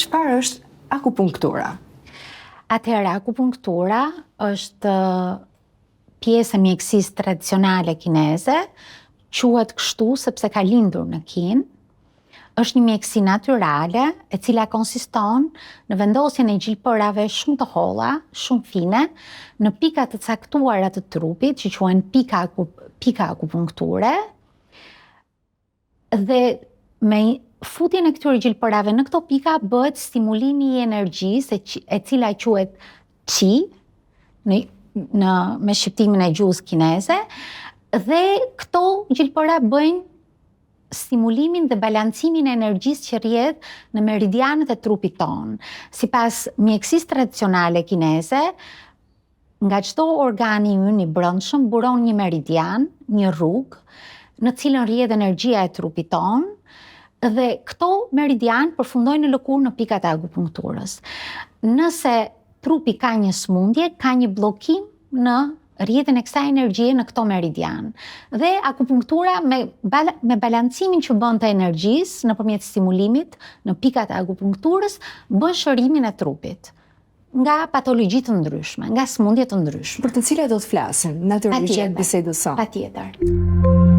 çfarë është akupunktura? Atëherë, akupunktura është pjesë e mjekësisë tradicionale kineze, quhet kështu sepse ka lindur në Kinë. Është një mjekësi natyrale e cila konsiston në vendosjen e gjilpërave shumë të holla, shumë fine, në pika të caktuara të trupit, që quhen pika akupunkture, dhe me futjen e këtyre gjilpërave në këto pika bëhet stimulimi i energjisë e cila quhet qi me shqiptimin e gjuhës kineze, dhe këto gjilpëra bëjnë stimulimin dhe balancimin e energjisë që rrjedh në meridianët e trupit tonë. Sipas mjekësisë tradicionale kineze, nga çdo organi ynë i brendshëm buron një meridian, një rrugë, në cilën rrjedh energjia e trupit tonë, dhe këto meridian përfundojnë në lëkurë në pikat e akupunkturës. Nëse trupi ka një smundje, ka një bllokim në rrjedhjen e kësaj energjie në këto meridian. Dhe akupunktura me balancimin që bën të energjisë nëpërmjet stimulimit në pikat e akupunkturës bën shërimin e trupit nga patologji të ndryshme, nga smundje të ndryshme. Për të cilat do të flasim natyrisht gjatë bisedës sonë. Patjetër.